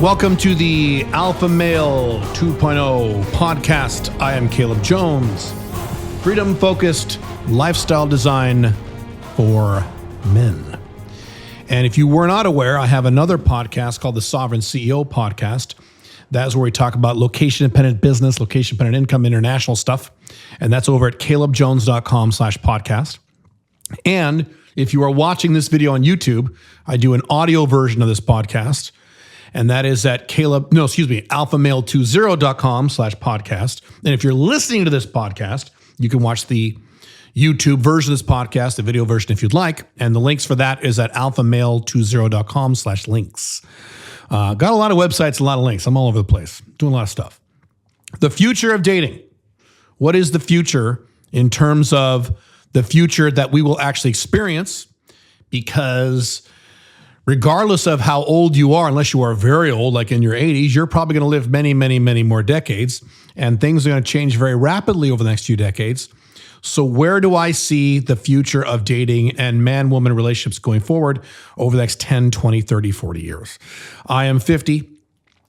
Welcome to the Alpha Male 2.0 podcast. I am Caleb Jones, freedom-focused lifestyle design for men. And if you were not aware, I have another podcast called the Sovereign CEO Podcast. That's where we talk about location-independent business, location-independent income, international stuff. And that's over at calebjones.com/podcast. And if you are watching this video on YouTube, I do an audio version of this podcast. And that is at alphamale20.com/podcast. And if you're listening to this podcast, you can watch the YouTube version of this podcast, the video version if you'd like. And the links for that is at alphamale20.com/links. Got a lot of websites, a lot of links. I'm all over the place, doing a lot of stuff. The future of dating. What is the future in terms of the future that we will actually experience? Because regardless of how old you are, unless you are very old, like in your 80s, you're probably going to live many, many, many more decades. And things are going to change very rapidly over the next few decades. So where do I see the future of dating and man-woman relationships going forward over the next 10, 20, 30, 40 years? I am 50,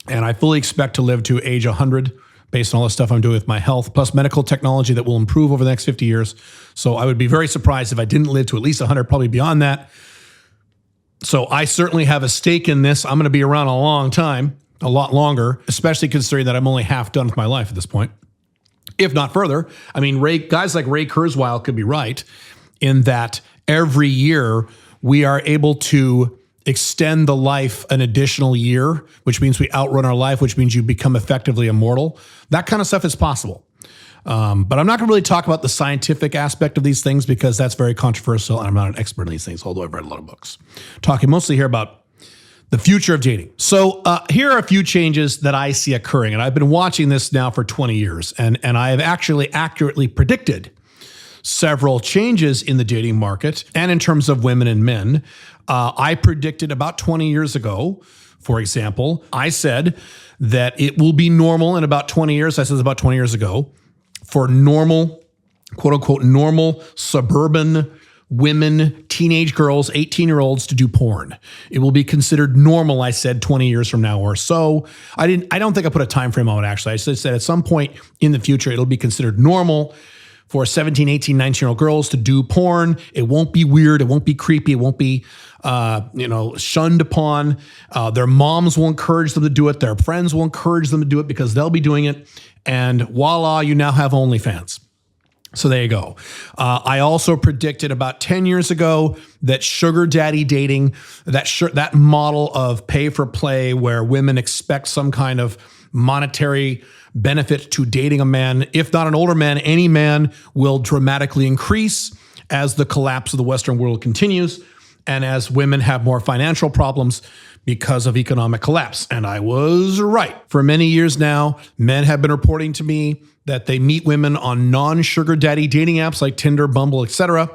and I fully expect to live to age 100 based on all the stuff I'm doing with my health, plus medical technology that will improve over the next 50 years. So I would be very surprised if I didn't live to at least 100, probably beyond that. So I certainly have a stake in this. I'm going to be around a long time, a lot longer, especially considering that I'm only half done with my life at this point, if not further. I mean, guys like Ray Kurzweil could be right in that every year we are able to extend the life an additional year, which means we outrun our life, which means you become effectively immortal. That kind of stuff is possible. But I'm not going to really talk about the scientific aspect of these things because that's very controversial and I'm not an expert in these things, although I've read a lot of books. Talking mostly here about the future of dating. So here are a few changes that I see occurring, and I've been watching this now for 20 years, and I have actually accurately predicted several changes in the dating market and in terms of women and men. I predicted about 20 years ago, for example, I said that it will be normal in about 20 years. I said this about 20 years ago, for normal, quote unquote, normal suburban women, teenage girls, 18-year-olds to do porn. It will be considered normal, I said, 20 years from now or so. I don't think I put a time frame on it, actually. I said at some point in the future, it'll be considered normal for 17, 18, 19-year-old girls to do porn. It won't be weird. It won't be creepy. It won't be, shunned upon. Their moms will encourage them to do it. Their friends will encourage them to do it because they'll be doing it. And voila, you now have OnlyFans. So there you go. I also predicted about 10 years ago that sugar daddy dating, that model of pay for play where women expect some kind of monetary benefit to dating a man, if not an older man, any man, will dramatically increase as the collapse of the Western world continues and as women have more financial problems because of economic collapse. And I was right. For many years now, men have been reporting to me that they meet women on non-sugar daddy dating apps like Tinder, Bumble, etc.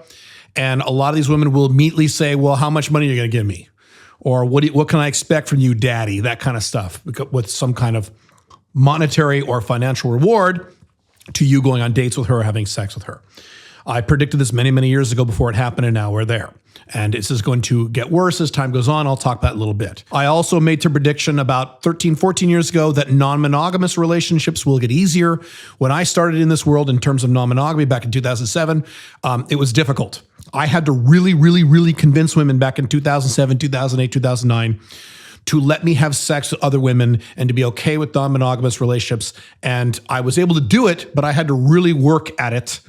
And a lot of these women will immediately say, well, how much money are you going to give me? Or what can I expect from you, daddy? That kind of stuff with some kind of monetary or financial reward to you going on dates with her or having sex with her. I predicted this many, many years ago before it happened, and now we're there. And this is going to get worse as time goes on. I'll talk about it a little bit. I also made the prediction about 13, 14 years ago that non-monogamous relationships will get easier. When I started in this world in terms of non-monogamy back in 2007, it was difficult. I had to really, really, really convince women back in 2007, 2008, 2009 to let me have sex with other women and to be okay with non-monogamous relationships. And I was able to do it, but I had to really work at it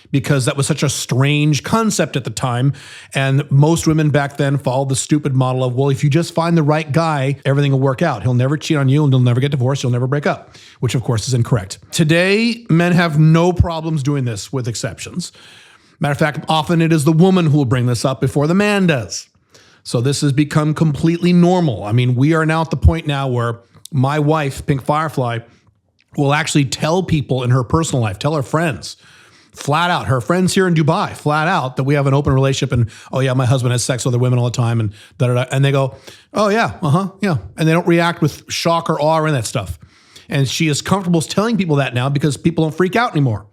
because that was such a strange concept at the time. And most women back then followed the stupid model of, well, if you just find the right guy, everything will work out. He'll never cheat on you and you'll never get divorced. You'll never break up, which of course is incorrect. Today, men have no problems doing this with exceptions. Matter of fact, often it is the woman who will bring this up before the man does. So this has become completely normal. I mean, we are now at the point now where my wife, Pink Firefly, will actually tell people in her personal life, tell her friends, flat out, her friends here in Dubai, flat out that we have an open relationship and, oh yeah, my husband has sex with other women all the time and da-da-da. And they go, oh yeah, yeah. And they don't react with shock or awe or any of that stuff. And she is comfortable telling people that now because people don't freak out anymore.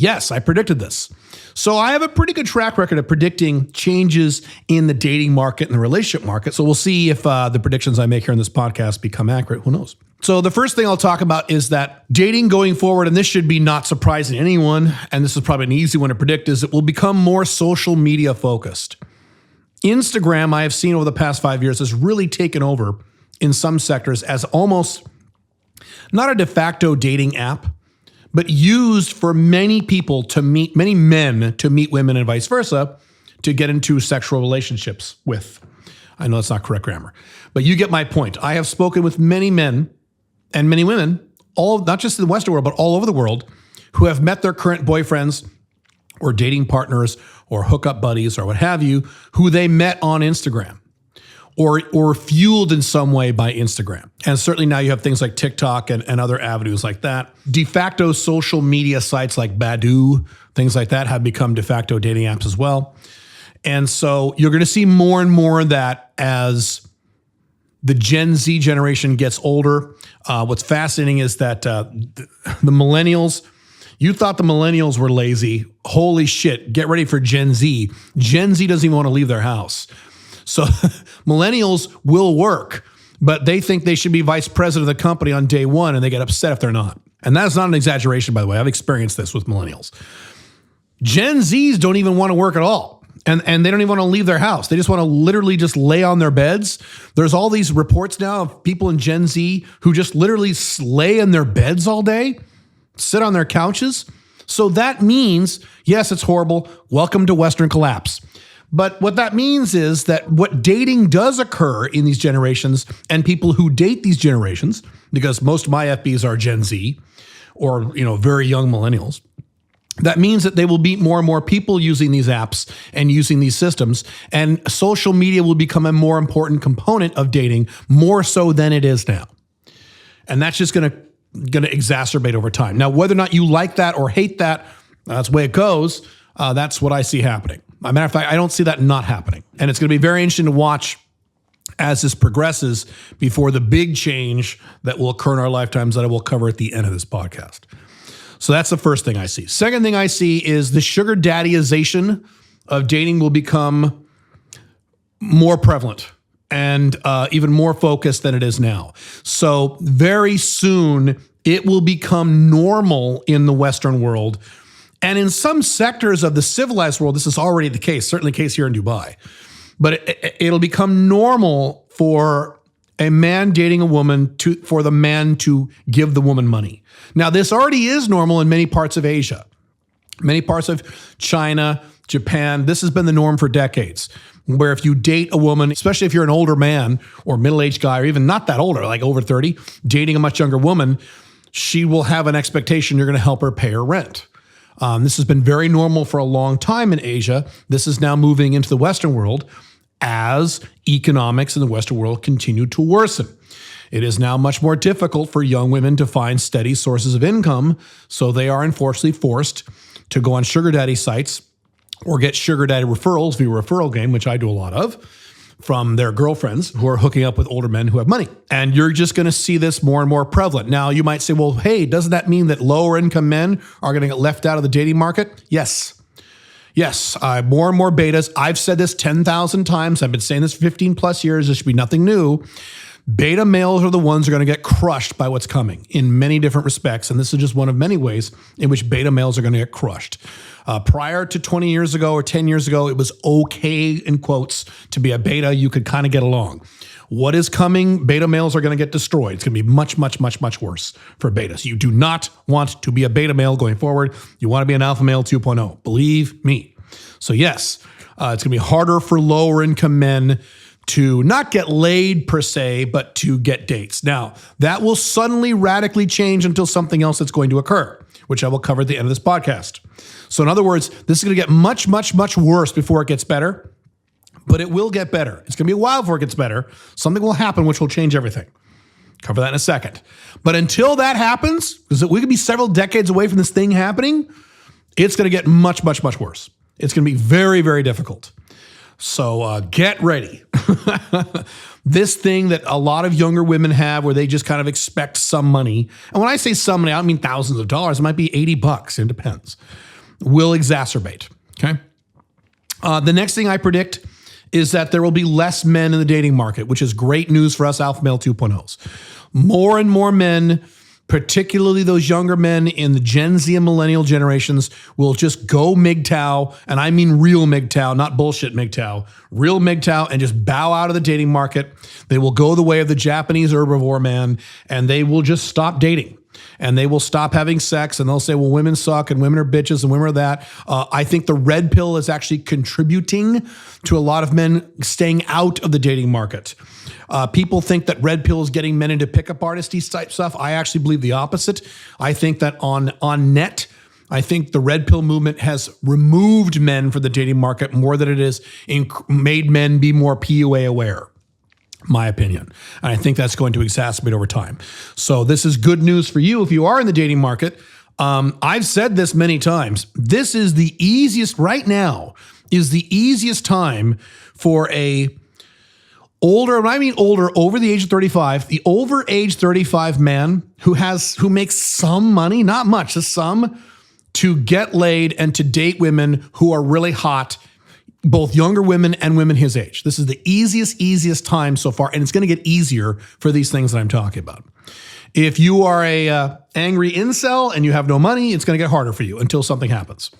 Yes, I predicted this. So I have a pretty good track record of predicting changes in the dating market and the relationship market. So we'll see if the predictions I make here in this podcast become accurate. Who knows? So the first thing I'll talk about is that dating going forward, and this should be not surprising to anyone, and this is probably an easy one to predict, is it will become more social media focused. Instagram, I have seen over the past 5 years, has really taken over in some sectors as almost not a de facto dating app, but used for many people to meet, many men to meet women and vice versa, to get into sexual relationships with. I know that's not correct grammar, but you get my point. I have spoken with many men and many women, all not just in the Western world, but all over the world, who have met their current boyfriends or dating partners or hookup buddies or what have you, who they met on Instagram or fueled in some way by Instagram. And certainly now you have things like TikTok and other avenues like that. De facto social media sites like Badoo, things like that have become de facto dating apps as well. And so you're going to see more and more of that as the Gen Z generation gets older. What's fascinating is that the millennials, you thought the millennials were lazy. Holy shit, get ready for Gen Z. Gen Z doesn't even want to leave their house. So millennials will work, but they think they should be vice president of the company on day one, and they get upset if they're not. And that's not an exaggeration, by the way. I've experienced this with millennials. Gen Zs don't even want to work at all. And they don't even want to leave their house. They just want to literally just lay on their beds. There's all these reports now of people in Gen Z who just literally lay in their beds all day, sit on their couches. So that means, yes, it's horrible. Welcome to Western collapse. But what that means is that what dating does occur in these generations and people who date these generations, because most of my FBs are Gen Z or, very young millennials, that means that they will meet more and more people using these apps and using these systems. And social media will become a more important component of dating, more so than it is now. And that's just going to exacerbate over time. Now, whether or not you like that or hate that, that's the way it goes. That's what I see happening. As a matter of fact, I don't see that not happening. And it's going to be very interesting to watch as this progresses before the big change that will occur in our lifetimes that I will cover at the end of this podcast. So that's the first thing I see. Second thing I see is the sugar daddyization of dating will become more prevalent and even more focused than it is now. So very soon it will become normal in the Western world. And in some sectors of the civilized world, this is already the case, certainly the case here in Dubai. But it'll become normal for a man dating a woman for the man to give the woman money. Now, this already is normal in many parts of Asia, many parts of China, Japan. This has been the norm for decades, where if you date a woman, especially if you're an older man or middle-aged guy, or even not that older, like over 30, dating a much younger woman, she will have an expectation you're going to help her pay her rent. This has been very normal for a long time in Asia. This is now moving into the Western world as economics in the Western world continue to worsen. It is now much more difficult for young women to find steady sources of income, so they are unfortunately forced to go on sugar daddy sites or get sugar daddy referrals via referral game, which I do a lot of, from their girlfriends who are hooking up with older men who have money. And you're just going to see this more and more prevalent. Now, you might say, well, hey, doesn't that mean that lower income men are going to get left out of the dating market? Yes. Yes, more and more betas. I've said this 10,000 times. I've been saying this for 15 plus years. This should be nothing new. Beta males are the ones who are going to get crushed by what's coming in many different respects. And this is just one of many ways in which beta males are going to get crushed. Prior to 20 years ago or 10 years ago, it was okay, in quotes, to be a beta. You could kind of get along. What is coming? Beta males are going to get destroyed. It's going to be much, much, much, much worse for betas. You do not want to be a beta male going forward. You want to be an alpha male 2.0. Believe me. So yes, it's going to be harder for lower income men to not get laid per se, but to get dates. Now, that will suddenly radically change until something else that's going to occur, which I will cover at the end of this podcast. So in other words, this is going to get much, much, much worse before it gets better, but it will get better. It's going to be a while before it gets better. Something will happen which will change everything. Cover that in a second. But until that happens, because we could be several decades away from this thing happening, it's going to get much, much, much worse. It's going to be very, very difficult. So get ready. This thing that a lot of younger women have where they just kind of expect some money. And when I say some money, I don't mean thousands of dollars. It might be $80. It depends. will exacerbate. Okay. The next thing I predict is that there will be less men in the dating market, which is great news for us alpha male 2.0s. More and more men, particularly those younger men in the Gen Z and millennial generations, will just go MGTOW, and I mean real MGTOW, not bullshit MGTOW, real MGTOW, and just bow out of the dating market. They will go the way of the Japanese herbivore man, and they will just stop dating. And they will stop having sex, and they'll say, well, women suck, and women are bitches, and women are that. I think the red pill is actually contributing to a lot of men staying out of the dating market. People think that red pill is getting men into pickup artist type stuff. I actually believe the opposite. I think that on net, I think the red pill movement has removed men from the dating market more than it has made men be more PUA aware. My opinion. And I think that's going to exacerbate over time. So this is good news for you if you are in the dating market. I've said this many times. This is the easiest, right now, is the easiest time for a older, when I mean older, over the age of 35, the over age 35 man who makes some money, not much, just some, to get laid and to date women who are really hot, both younger women and women his age. This is the easiest time so far, and it's going to get easier for these things that I'm talking about. If you are a angry incel and you have no money, it's going to get harder for you until something happens.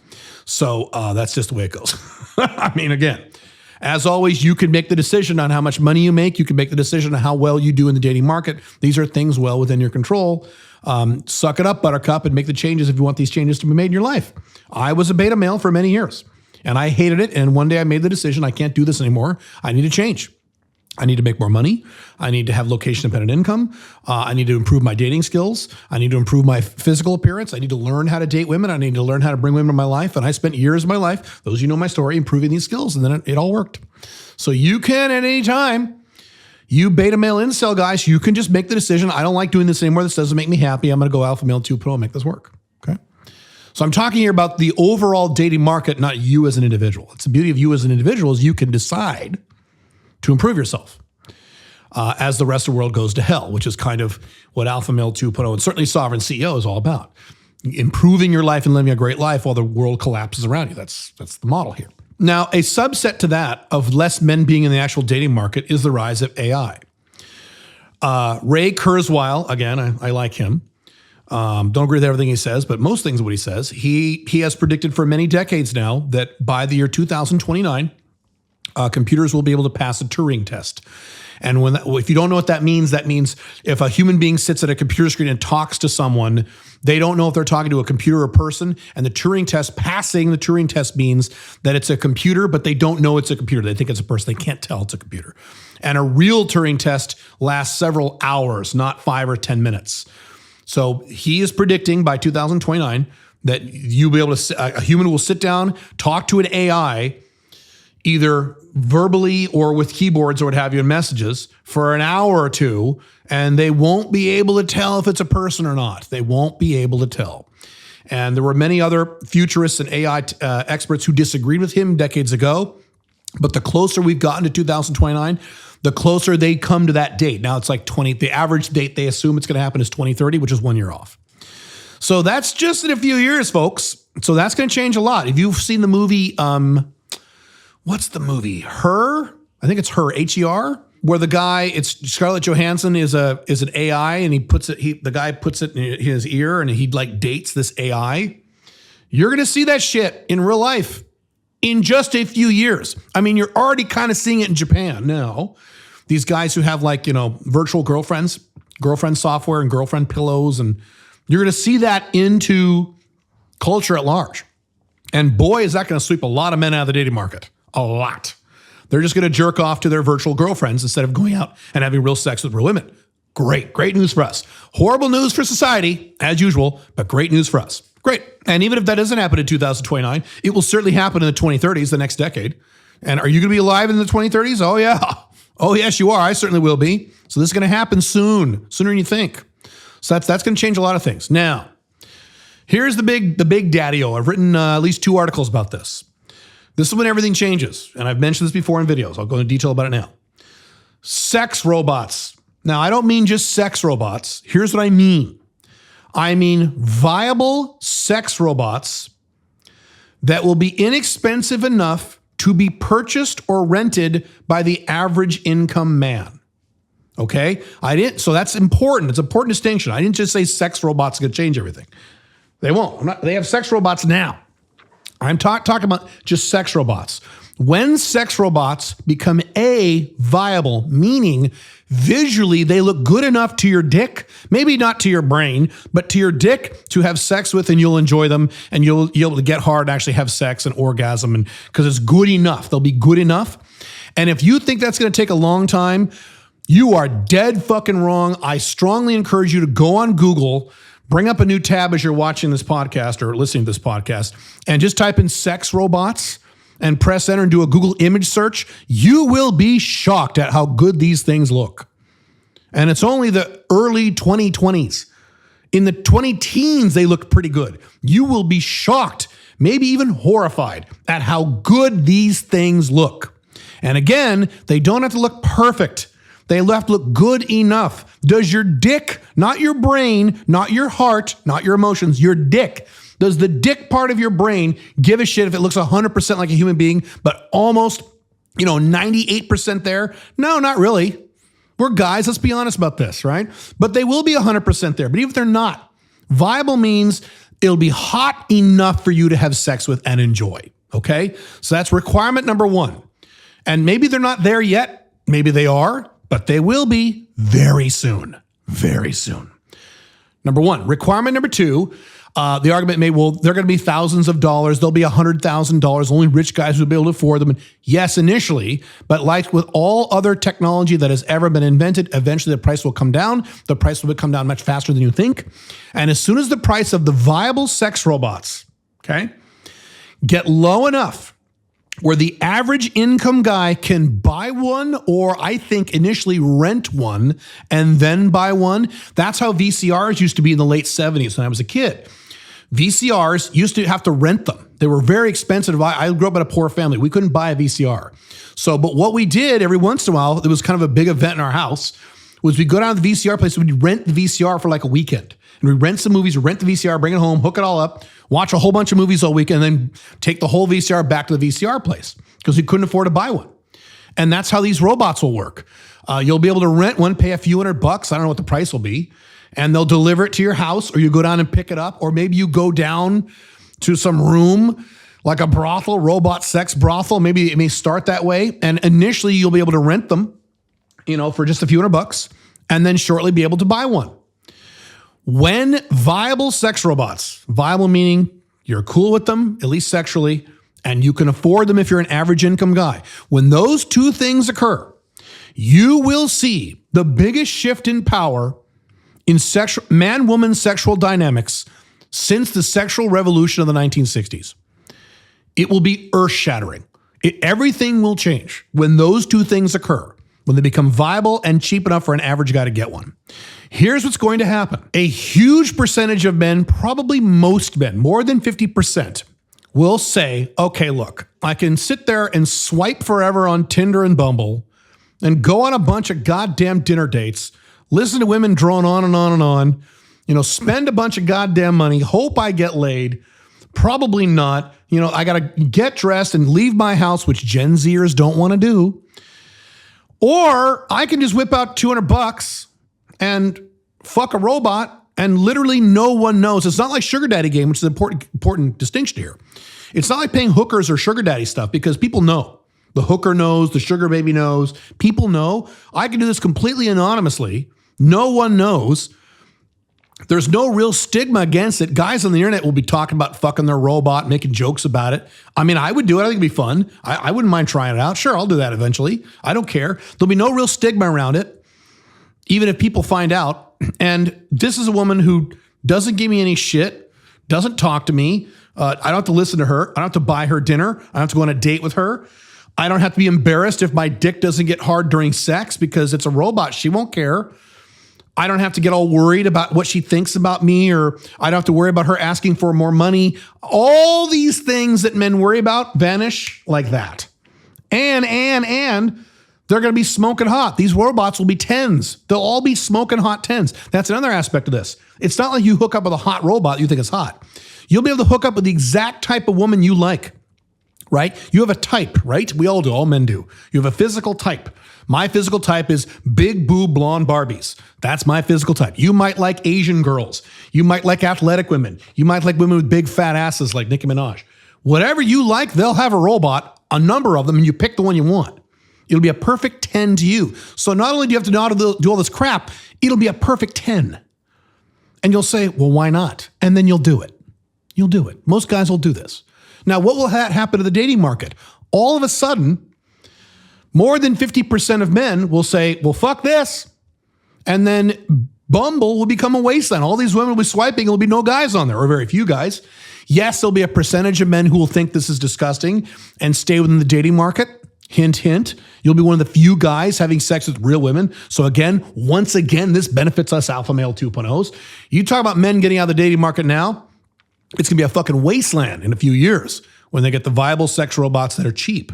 So that's just the way it goes. I mean, again, as always, you can make the decision on how much money you make. You can make the decision on how well you do in the dating market. These are things well within your control. Suck it up, buttercup, and make the changes if you want these changes to be made in your life. I was a beta male for many years. And I hated it. And one day I made the decision, I can't do this anymore. I need to change. I need to make more money. I need to have location-dependent income. I need to improve my dating skills. I need to improve my physical appearance. I need to learn how to date women. I need to learn how to bring women to my life. And I spent years of my life, those of you know my story, improving these skills. And then it all worked. So you can at any time, you beta male incel guys, you can just make the decision. I don't like doing this anymore. This doesn't make me happy. I'm going to go alpha male 2.0 and make this work. Okay. So I'm talking here about the overall dating market, not you as an individual. It's the beauty of you as an individual is you can decide to improve yourself as the rest of the world goes to hell, which is kind of what alpha male 2.0 and certainly sovereign CEO is all about. Improving your life and living a great life while the world collapses around you. That's the model here. Now, a subset to that of less men being in the actual dating market is the rise of AI. Ray Kurzweil, again, I like him. Don't agree with everything he says, but most things of what he says, he has predicted for many decades now that by the year 2029, computers will be able to pass a Turing test. And if you don't know what that means if a human being sits at a computer screen and talks to someone, they don't know if they're talking to a computer or a person. And passing the Turing test means that it's a computer, but they don't know it's a computer. They think it's a person. They can't tell it's a computer. And a real Turing test lasts several hours, not 5 or 10 minutes. So he is predicting by 2029 that you'll be able to, a human will sit down, talk to an AI, either verbally or with keyboards or what have you in messages for an hour or two, and they won't be able to tell if it's a person or not. They won't be able to tell. And there were many other futurists and AI experts who disagreed with him decades ago. But the closer we've gotten to 2029, the closer they come to that date. Now it's like the average date they assume it's going to happen is 2030, which is 1 year off. So that's just in a few years, folks. So that's going to change a lot. If you've seen the movie, what's the movie? Her? I think it's Her, H-E-R, where the guy, it's Scarlett Johansson is an AI, and the guy puts it in his ear and he like dates this AI. You're going to see that shit in real life in just a few years. I mean, you're already kind of seeing it in Japan now. These guys who have virtual girlfriend software and girlfriend pillows, and you're going to see that into culture at large. And boy, is that going to sweep a lot of men out of the dating market. A lot. They're just going to jerk off to their virtual girlfriends instead of going out and having real sex with real women. Great news for us. Horrible news for society, as usual, but great news for us. Great. And even if that doesn't happen in 2029, it will certainly happen in the 2030s, the next decade. And are you going to be alive in the 2030s? Oh, yeah. Oh, yes, you are. I certainly will be. So this is going to happen sooner than you think. So that's going to change a lot of things. Now, here's the big daddy-o. I've written at least 2 articles about this. This is when everything changes. And I've mentioned this before in videos. I'll go into detail about it now. Sex robots. Now, I don't mean just sex robots. Here's what I mean. I mean viable sex robots that will be inexpensive enough to be purchased or rented by the average income man. Okay? So that's important. It's an important distinction. I didn't just say sex robots are going to change everything. They won't. They have sex robots now. I'm talking about just sex robots. When sex robots become viable, meaning visually they look good enough to your dick, maybe not to your brain, but to your dick to have sex with, and you'll enjoy them, and you'll be able to get hard and actually have sex and orgasm, and because it's good enough. They'll be good enough. And if you think that's going to take a long time, you are dead fucking wrong. I strongly encourage you to go on Google, bring up a new tab as you're watching this podcast or listening to this podcast, and just type in sex robots and press enter and do a Google image search. You will be shocked at how good these things look. And it's only the early 2020s. In the 20-teens, they looked pretty good. You will be shocked, maybe even horrified at how good these things look. And again, they don't have to look perfect. They have to look good enough. Does your dick, not your brain, not your heart, not your emotions, your dick, does the dick part of your brain give a shit if it looks 100% like a human being, but almost, 98% there? No, not really. We're guys, let's be honest about this, right? But they will be 100% there. But even if they're not, viable means it'll be hot enough for you to have sex with and enjoy, okay? So that's requirement number one. And maybe they're not there yet. Maybe they are, but they will be very soon. Very soon. Number one. Requirement number two, the argument made, well, they're going to be thousands of dollars. They'll be $100,000. Only rich guys will be able to afford them. And yes, initially, but like with all other technology that has ever been invented, eventually the price will come down. The price will come down much faster than you think. And as soon as the price of the viable sex robots, okay, get low enough where the average income guy can buy one, or I think initially rent one and then buy one. That's how VCRs used to be in the late 70s when I was a kid. VCRs used to have to rent them. They were very expensive. I grew up in a poor family. We couldn't buy a VCR. But what we did every once in a while, it was kind of a big event in our house, was we'd go down to the VCR place, we'd rent the VCR for like a weekend. And we'd rent some movies, rent the VCR, bring it home, hook it all up, watch a whole bunch of movies all weekend, and then take the whole VCR back to the VCR place because we couldn't afford to buy one. And that's how these robots will work. You'll be able to rent one, pay a few $100. I don't know what the price will be. And they'll deliver it to your house, or you go down and pick it up, or maybe you go down to some room like a brothel, robot sex brothel. Maybe it may start that way. And initially you'll be able to rent them, for just a few $100, and then shortly be able to buy one. When viable sex robots, viable meaning you're cool with them, at least sexually, and you can afford them if you're an average income guy. When those two things occur, you will see the biggest shift in power in man-woman sexual dynamics since the sexual revolution of the 1960s. It will be earth-shattering. Everything will change when those two things occur, when they become viable and cheap enough for an average guy to get one. Here's what's going to happen. A huge percentage of men, probably most men, more than 50%, will say, okay, look, I can sit there and swipe forever on Tinder and Bumble and go on a bunch of goddamn dinner dates, listen to women drone on and on and on, spend a bunch of goddamn money, hope I get laid, probably not. I got to get dressed and leave my house, which Gen Zers don't want to do. Or I can just whip out $200 and fuck a robot and literally no one knows. It's not like sugar daddy game, which is an important distinction here. It's not like paying hookers or sugar daddy stuff because people know. The hooker knows, the sugar baby knows, people know. I can do this completely anonymously. No one knows. There's no real stigma against it. Guys on the internet will be talking about fucking their robot, making jokes about it. I mean, I would do it. I think it'd be fun. I wouldn't mind trying it out. Sure, I'll do that eventually. I don't care. There'll be no real stigma around it, even if people find out. And this is a woman who doesn't give me any shit, doesn't talk to me. I don't have to listen to her. I don't have to buy her dinner. I don't have to go on a date with her. I don't have to be embarrassed if my dick doesn't get hard during sex because it's a robot. She won't care. I don't have to get all worried about what she thinks about me, or I don't have to worry about her asking for more money. All these things that men worry about vanish like that. And They're going to be smoking hot. These robots will be 10s. They'll all be smoking hot 10s. That's another aspect of this. It's not like you hook up with a hot robot you think is hot. You'll be able to hook up with the exact type of woman you like, right? You have a type, right? We all do. All men do. You have a physical type. My physical type is big boob blonde Barbies. That's my physical type. You might like Asian girls. You might like athletic women. You might like women with big fat asses like Nicki Minaj. Whatever you like, they'll have a robot, a number of them, and you pick the one you want. It'll be a perfect 10 to you. So not only do you have to know how to do all this crap, it'll be a perfect 10. And you'll say, well, why not? And then you'll do it. You'll do it. Most guys will do this. Now, what will happen to the dating market? All of a sudden, more than 50% of men will say, well, fuck this. And then Bumble will become a wasteland. All these women will be swiping. There'll be no guys on there, or very few guys. Yes, there'll be a percentage of men who will think this is disgusting and stay within the dating market. Hint, hint. You'll be one of the few guys having sex with real women. So again, once again, this benefits us alpha male 2.0s. You talk about men getting out of the dating market now, it's going to be a fucking wasteland in a few years when they get the viable sex robots that are cheap.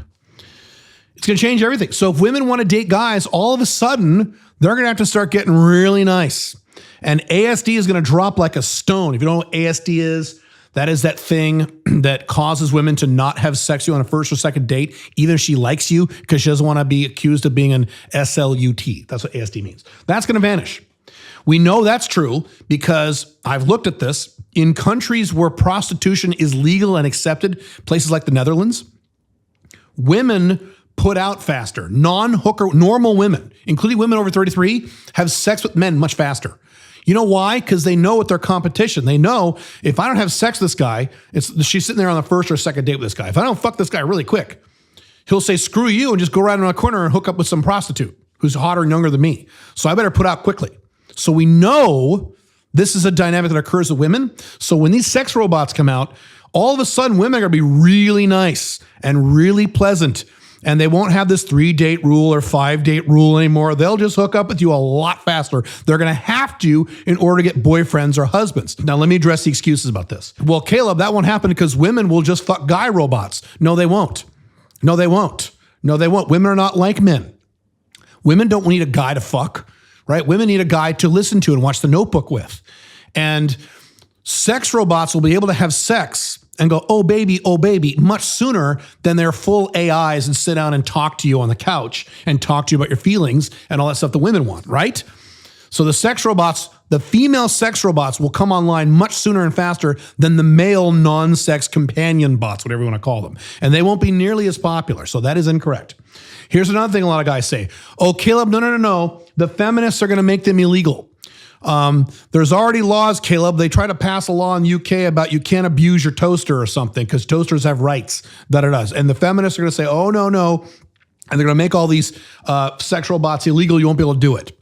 It's going to change everything. So if women want to date guys, all of a sudden, they're going to have to start getting really nice. And ASD is going to drop like a stone. If you don't know what ASD is, that is that thing that causes women to not have sex with you on a first or second date, even if she likes you, because she doesn't want to be accused of being an SLUT. That's what ASD means. That's going to vanish. We know that's true because I've looked at this. In countries where prostitution is legal and accepted, places like the Netherlands, women put out faster. Non-hooker, normal women, including women over 33, have sex with men much faster. You know why? Because they know what their competition. They know if I don't have sex with this guy, she's sitting there on the first or second date with this guy. If I don't fuck this guy really quick, he'll say, screw you, and just go right around the corner and hook up with some prostitute who's hotter and younger than me. So I better put out quickly. So we know this is a dynamic that occurs with women. So when these sex robots come out, all of a sudden women are going to be really nice and really pleasant. And they won't have this 3-date rule or 5-date rule anymore. They'll just hook up with you a lot faster. They're going to have to in order to get boyfriends or husbands. Now, let me address the excuses about this. Well, Caleb, that won't happen because women will just fuck guy robots. No, they won't. No, they won't. No, they won't. Women are not like men. Women don't need a guy to fuck, right? Women need a guy to listen to and watch The Notebook with. And sex robots will be able to have sex and go, oh baby, much sooner than their full AIs and sit down and talk to you on the couch and talk to you about your feelings and all that stuff the women want, right? So the sex robots, the female sex robots will come online much sooner and faster than the male non-sex companion bots, whatever you want to call them. And they won't be nearly as popular. So that is incorrect. Here's another thing a lot of guys say. Oh, Caleb, no. The feminists are going to make them illegal. There's already laws, Caleb. They try to pass a law in the UK about you can't abuse your toaster or something because toasters have rights that it does. And the feminists are going to say, oh, no. And they're going to make all these sex robots illegal. You won't be able to do it.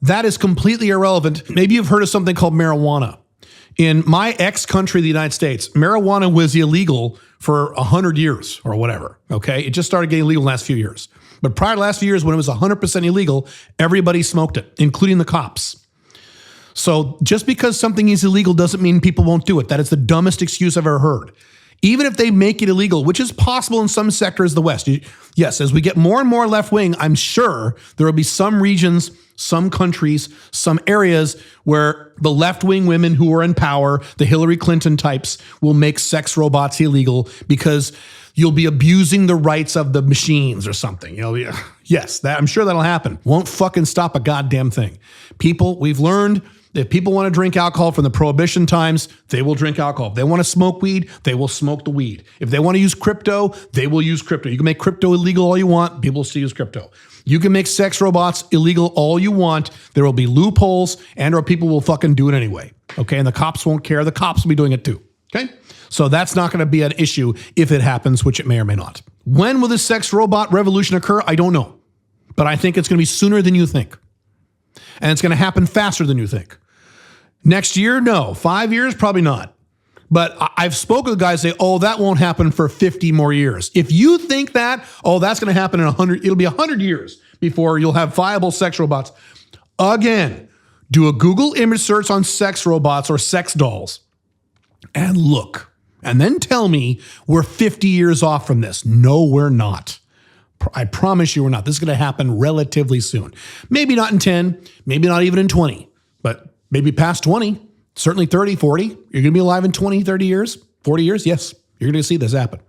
That is completely irrelevant. Maybe you've heard of something called marijuana. In my ex-country, the United States, marijuana was illegal for 100 years or whatever, okay? It just started getting legal in the last few years. But prior to the last few years, when it was 100% illegal, everybody smoked it, including the cops. So just because something is illegal doesn't mean people won't do it. That is the dumbest excuse I've ever heard. Even if they make it illegal, which is possible in some sectors of the West. Yes, as we get more and more left-wing, I'm sure there will be some regions, some countries, some areas where the left-wing women who are in power, the Hillary Clinton types, will make sex robots illegal because you'll be abusing the rights of the machines or something. Yes, I'm sure that'll happen. Won't fucking stop a goddamn thing. People, we've learned if people want to drink alcohol from the prohibition times, they will drink alcohol. If they want to smoke weed, they will smoke the weed. If they want to use crypto, they will use crypto. You can make crypto illegal all you want. People will still use crypto. You can make sex robots illegal all you want. There will be loopholes or people will fucking do it anyway. Okay, and the cops won't care. The cops will be doing it too. Okay? So that's not going to be an issue if it happens, which it may or may not. When will this sex robot revolution occur? I don't know. But I think it's going to be sooner than you think. And it's going to happen faster than you think. Next year? No. 5 years? Probably not. But I've spoken to guys say, oh, that won't happen for 50 more years. If you think that, oh, that's going to happen in 100, it'll be 100 years before you'll have viable sex robots. Again, do a Google image search on sex robots or sex dolls and look. And then tell me we're 50 years off from this. No, we're not. I promise you we're not. This is going to happen relatively soon. Maybe not in 10, maybe not even in 20, but maybe past 20, certainly 30, 40. You're going to be alive in 20, 30 years, 40 years. Yes, you're going to see this happen.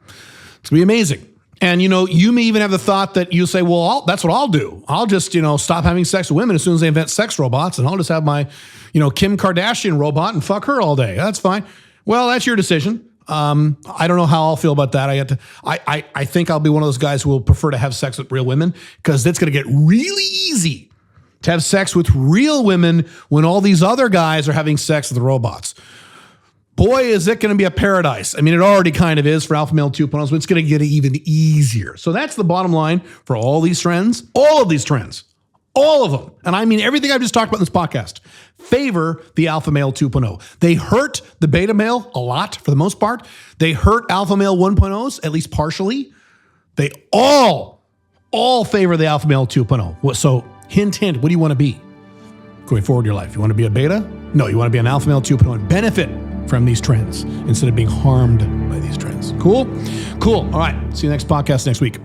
It's going to be amazing. And, you may even have the thought that you say, well, that's what I'll do. I'll just, stop having sex with women as soon as they invent sex robots, and I'll just have my, Kim Kardashian robot and fuck her all day. That's fine. Well, that's your decision. I don't know how I'll feel about that. I think I'll be one of those guys who will prefer to have sex with real women, because it's going to get really easy to have sex with real women when all these other guys are having sex with robots. Boy, is it going to be a paradise. I mean, it already kind of is for alpha male 2.0, but it's going to get even easier. So that's the bottom line for all these trends, all of these trends, all of them. And I mean, everything I've just talked about in this podcast favor the alpha male 2.0. They hurt the beta male a lot for the most part. They hurt alpha male 1.0s, at least partially. They all favor the alpha male 2.0. So hint, what do you want to be going forward in your life? You want to be a beta? No, you want to be an alpha male 2.0 and benefit from these trends instead of being harmed by these trends. Cool. All right. See you next podcast next week.